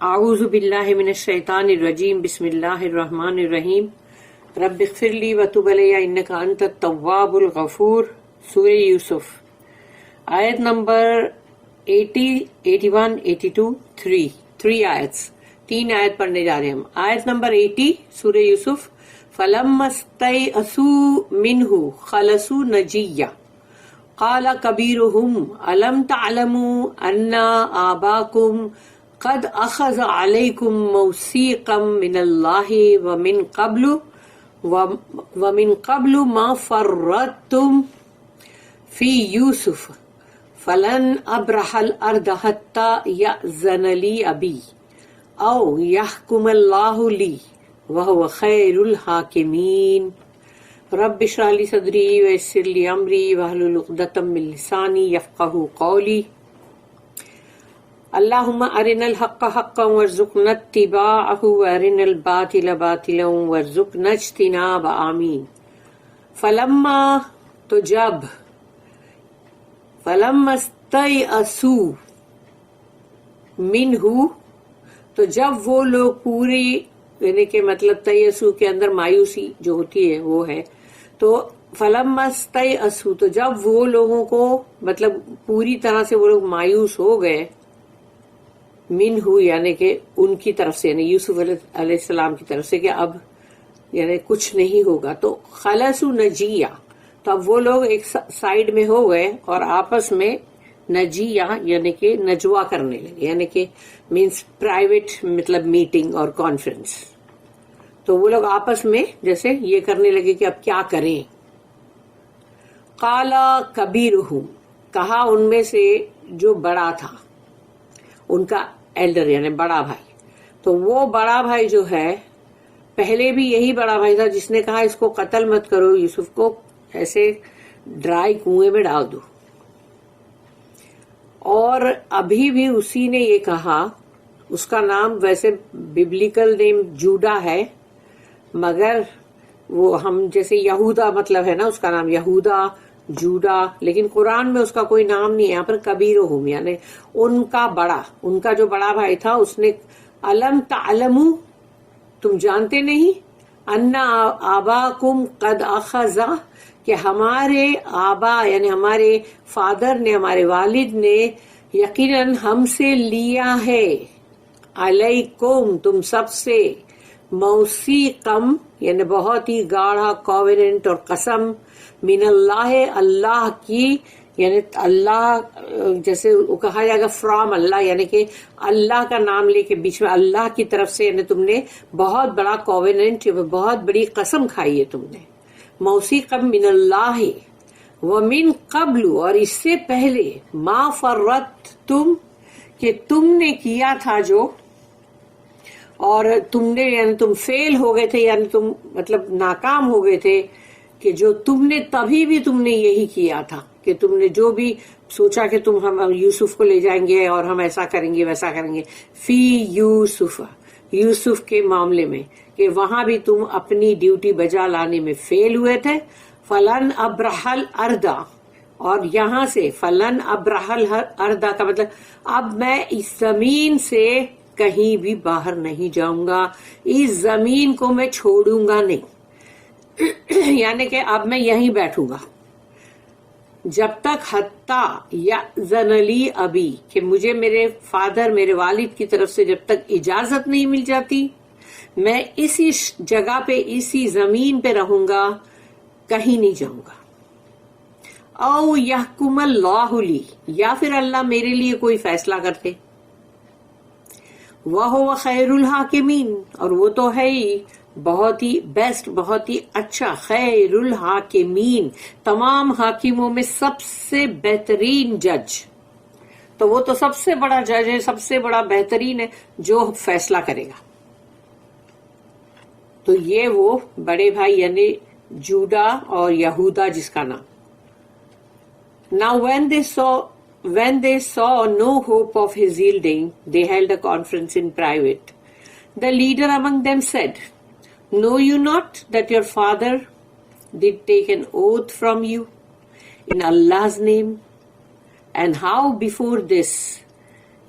اعوذ باللہ من الشیطان الرجیم بسم اللہ الرحمن الرحیم رب اغفر لی وتب علی انک انت التواب الغفور. سورہ یوسف آیت نمبر 80, 81, 82, 3 آیتس, 3 آیت پڑھنے جا رہے ہیں ہم. آیت نمبر 80 سورہ یوسف. فلما استيئسوا منه خلصوا نجيا قال كبيرهم ألم تعلموا أن آباكم قد أخذ عليكم موثيقا من الله ومن قبل ما فرطتم في يوسف فلن أبرح الأرض حتى يأذن لي أبي أو يحكم الله لي وهو خير الحاكمين. رب اشرح لي صدري ويسر لي أمري واحلل عقدة من لساني يفقهوا قولي. اللهم أرنا الحق حقا وارزقنا اتباعه وأرنا الباطل باطلا وارزقنا اجتنابه. آمین. فلما استيئسوا منه تو جب وہ لوگ پوری یعنی کہ مطلب تیسو کے اندر مایوسی جو ہوتی ہے وہ ہے, تو فلما استيئسوا تو جب وہ لوگوں کو مطلب پوری طرح سے وہ لوگ مایوس ہو گئے, منہ یعنی کہ ان کی طرف سے, یعنی یوسف علیہ السلام کی طرف سے کہ اب یعنی کچھ نہیں ہوگا, تو خلصوا نجیا تو اب وہ لوگ ایک سائیڈ میں ہو گئے اور آپس میں نجیا یعنی کہ نجوا کرنے لگے, یعنی کہ مینس پرائیویٹ مطلب میٹنگ اور کانفرنس. تو وہ لوگ آپس میں جیسے یہ کرنے لگے کہ اب کیا کریں. قال کبیرہم کہا ان میں سے جو بڑا تھا ان کا ایلڈر یعنی بڑا بھائی, تو وہ بڑا بھائی جو ہے پہلے بھی یہی بڑا بھائی تھا جس نے کہا اس کو قتل مت کرو, یوسف کو ایسے ڈرائی کنویں میں ڈال دو, اور ابھی بھی اسی نے یہ کہا. اس کا نام ویسے ببلیکل نیم جوڈا ہے, مگر وہ ہم جیسے یہودا مطلب ہے نا اس کا نام یہودا جوڈا, لیکن قرآن میں اس کا کوئی نام نہیں ہے. یہاں پر کبیرہم یعنی ان کا بڑا, ان کا جو بڑا بھائی تھا اس نے الم تعلموا تم جانتے نہیں, ان آباکم قد اخذ کہ ہمارے آبا یعنی ہمارے فادر نے ہمارے والد نے یقیناً ہم سے لیا ہے, علیکم تم سب سے, موثیقم یعنی بہت ہی گاڑھا کووننٹ اور قسم, من اللہ اللہ کی یعنی اللہ جیسے کہا جائے گا فرام اللہ یعنی کہ اللہ کا نام لے کے بیچ میں اللہ کی طرف سے, یعنی تم نے بہت بڑا کووننٹ بہت بڑی قسم کھائی ہے تم نے. موثیقم من اللہ ومن قبل اور اس سے پہلے, ما فرطتم کہ تم نے کیا تھا جو, اور تم نے یعنی تم فیل ہو گئے تھے یعنی تم مطلب ناکام ہو گئے تھے, کہ جو تم نے تبھی بھی تم نے یہی کیا تھا کہ تم نے جو بھی سوچا کہ تم ہم یوسف کو لے جائیں گے اور ہم ایسا کریں گے ویسا کریں گے, فی یوسف یوسف کے معاملے میں کہ وہاں بھی تم اپنی ڈیوٹی بجا لانے میں فیل ہوئے تھے. فلن ابرح الارض اور یہاں سے فلن ابرح الارض کا مطلب اب میں اس زمین سے کہیں بھی باہر نہیں جاؤں گا, اس زمین کو میں چھوڑوں گا نہیں, یعنی کہ اب میں یہیں بیٹھوں گا جب تک حتی یأذن لی ابی کہ مجھے میرے فادر میرے والد کی طرف سے جب تک اجازت نہیں مل جاتی, میں اسی جگہ پہ اسی زمین پہ رہوں گا, کہیں نہیں جاؤں گا. او یحکم اللہ لی یا پھر اللہ میرے لیے کوئی فیصلہ کرتے, وَهُوَ خَيْرُ الْحَاكِمِينَ اور وہ تو ہے ہی بہت ہی بیسٹ بہت ہی اچھا, خیر الحاکمین تمام حاکموں میں سب سے بہترین جج, تو وہ تو سب سے بڑا جج ہے, سب سے بڑا بہترین ہے جو فیصلہ کرے گا. تو یہ وہ بڑے بھائی یعنی جوڈا اور یہودا جس کا نام. Now when they saw no hope of his yielding, they held a conference in private. The leader among them said, know you not that your father did take an oath from you in Allah's name, and how before this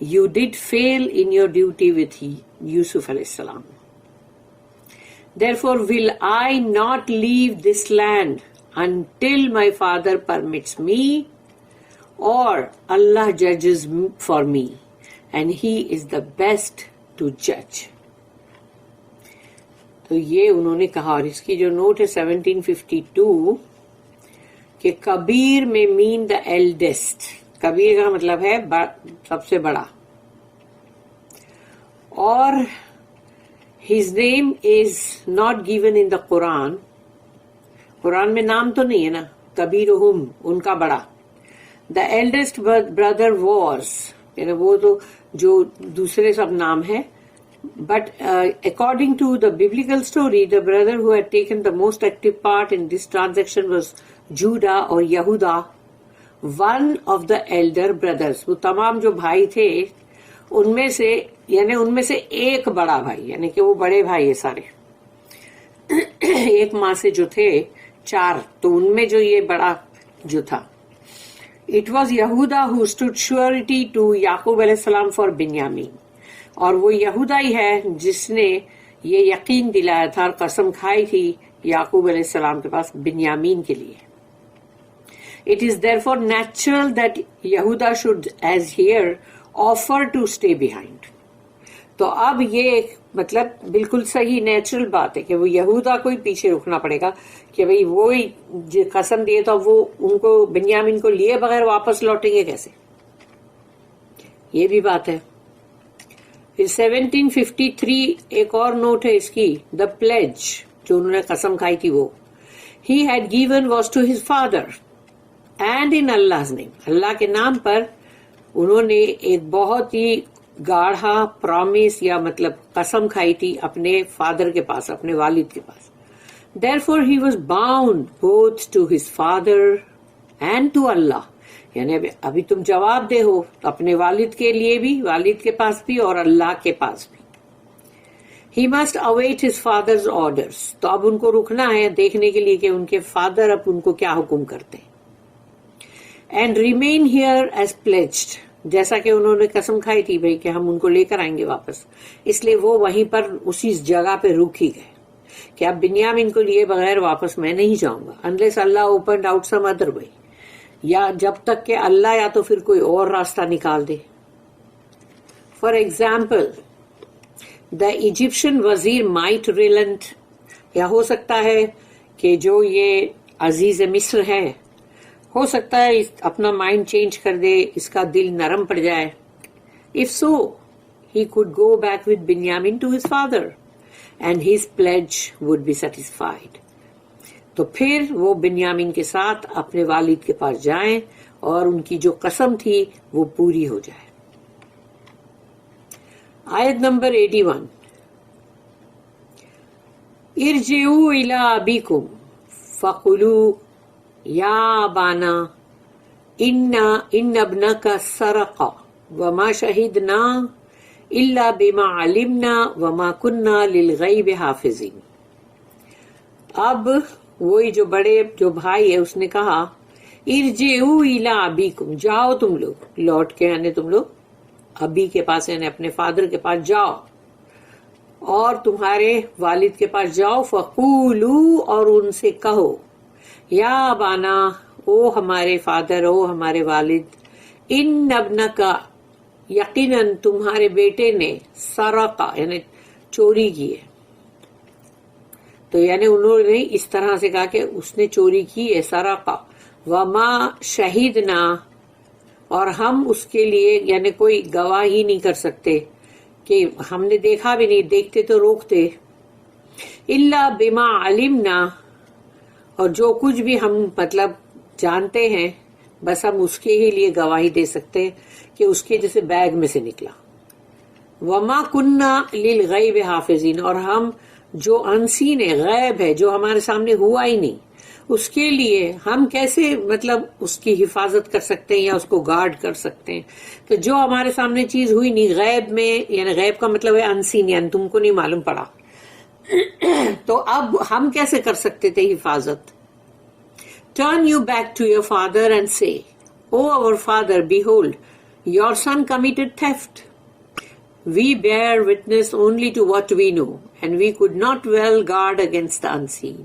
you did fail in your duty with Yusuf alayhi salam. Therefore will I not leave this land until my father permits me or Allah judges for me, and he is the best to judge. تو یہ انہوں نے کہا. اور اس کی جو note ہے 1752 کہ کبیر میں مین دا ایلڈسٹ. کبیر کا مطلب ہے سب سے بڑا. اور his name is not given in the Quran. قرآن میں نام تو نہیں ہے نا. کبیرہم ان کا بڑا. The eldest brother was, یعنی وہ تو جو دوسرے سب نام ہے. But according to the biblical story, the brother who had taken the most active part in this transaction was Judah or Yehuda, one of the elder brothers. وہ تمام جو بھائی تھے ان میں سے یعنی ان میں سے ایک بڑا بھائی, یعنی کہ وہ بڑے بھائی ہیں سارے. ایک ماں سے جو تھے 4, تو ان میں جو یہ بڑا جو تھا. It was Yehuda who stood surety to Yaqub علیہ السلام for Binyamin. اور وہ یہودا ہی ہے جس نے یہ یقین دلایا تھا اور قسم کھائی تھی یعقوب علیہ السلام کے پاس بنیامین کے لیے. It is therefore natural that Yehuda should, as here, offer to stay behind. تو اب یہ مطلب بالکل صحیح نیچرل بات ہے کہ وہ یہودا کو ہی پیچھے رکنا پڑے گا کہ بھئی وہی قسم دیے تو وہ ان کو بنیامین کو لیے بغیر واپس لوٹیں گے کیسے. یہ بھی بات ہے. پھر 1753 ایک اور نوٹ ہے اس کی. دا پلیج جو انہوں نے قسم کھائی تھی وہ he had given was to his father and in Allah's name. Allah کے نام پر انہوں نے ایک بہت ہی گاڑھا پرامس یا مطلب قسم کھائی تھی اپنے فادر کے پاس, اپنے والد کے پاس. Therefore he was bound both to his father and to Allah. یعنی ابھی تم جواب دے ہو اپنے والد کے لیے بھی, والد کے پاس بھی اور اللہ کے پاس بھی. He must await his father's orders. تو اب ان کو رکنا ہے دیکھنے کے لیے کہ ان کے فادر اب ان کو کیا حکم کرتے ہیں. And remain here as pledged. جیسا کہ انہوں نے قسم کھائی تھی بھائی کہ ہم ان کو لے کر آئیں گے واپس, اس لیے وہ وہیں پر اسی جگہ پہ رک ہی گئے کہ اب بنیامین کو لیے بغیر واپس میں نہیں جاؤں گا unless Allah opened out some other way. یا جب تک کہ اللہ یا تو پھر کوئی اور راستہ نکال دے. فار ایگزامپل دا ایجپشین وزیر مائٹ ریلنٹ. یا ہو سکتا ہے کہ جو یہ عزیز مصر ہے ہو سکتا ہے اپنا مائنڈ چینج کر دے, اس کا دل نرم پڑ جائے. If so he could go back with Benjamin to his father and his pledge would be satisfied. تو پھر وہ بنیامین کے ساتھ اپنے والد کے پاس جائیں اور ان کی جو قسم تھی وہ پوری ہو جائے. آیت نمبر 81. ارجعوا الی ابیکم فقولوا یا ابانا ان ابنک سرق وما شہدنا الا بما علمنا وما كنا للغیب حافظین. اب وہی جو بڑے جو بھائی ہے اس نے کہا ارجعوا الی ابیکم, جاؤ تم لوگ لوٹ کے, یعنی تم لوگ ابی کے پاس یعنی اپنے فادر کے پاس جاؤ اور تمہارے والد کے پاس جاؤ. فقولوا, اور ان سے کہو یا ابانا, او ہمارے فادر, او ہمارے والد, ان ابنکا, یقیناً تمہارے بیٹے نے, سرقا یعنی چوری کی ہے. تو یعنی انہوں نے اس طرح سے کہا کہ اس نے چوری کی ہے, سرقا. وما شہدنا, اور ہم اس کے لیے یعنی کوئی گواہی نہیں کر سکتے کہ ہم نے دیکھا بھی نہیں, دیکھتے تو روکتے. الا بما علمنا, اور جو کچھ بھی ہم مطلب جانتے ہیں بس ہم اس کے ہی لیے گواہی دے سکتے ہیں کہ اس کے جیسے بیگ میں سے نکلا. وما کننا للغیب حافظین, اور ہم جو انسین ہے, غیب ہے, جو ہمارے سامنے ہوا ہی نہیں, اس کے لیے ہم کیسے مطلب اس کی حفاظت کر سکتے ہیں یا اس کو گارڈ کر سکتے ہیں. تو جو ہمارے سامنے چیز ہوئی نہیں, غیب میں یعنی غیب کا مطلب ہے انسین, یعنی تم کو نہیں معلوم پڑا, تو اب ہم کیسے کر سکتے تھے حفاظت. Turn you back to your father and say, O our father, behold, Your son committed theft. We bear witness only to what we know, and we could not well guard against the unseen.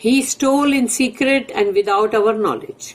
He stole in secret and without our knowledge.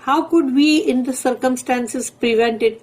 How could we in the circumstances prevent it?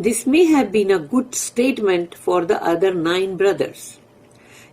This may have been a good statement for the other 9 brothers.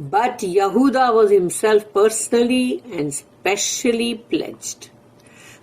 But Yehuda was himself personally and specially pledged.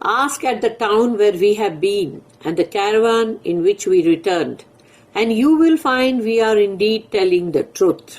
Ask at the town where we have been and the caravan in which we returned, and you will find we are indeed telling the truth.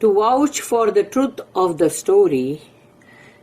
To vouch for the truth of the story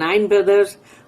9 brothers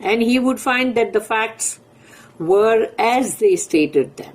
And he would find that the facts were as they stated them.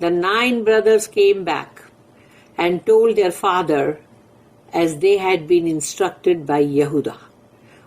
The 9 brothers came back and told their father as they had been instructed by Yehuda.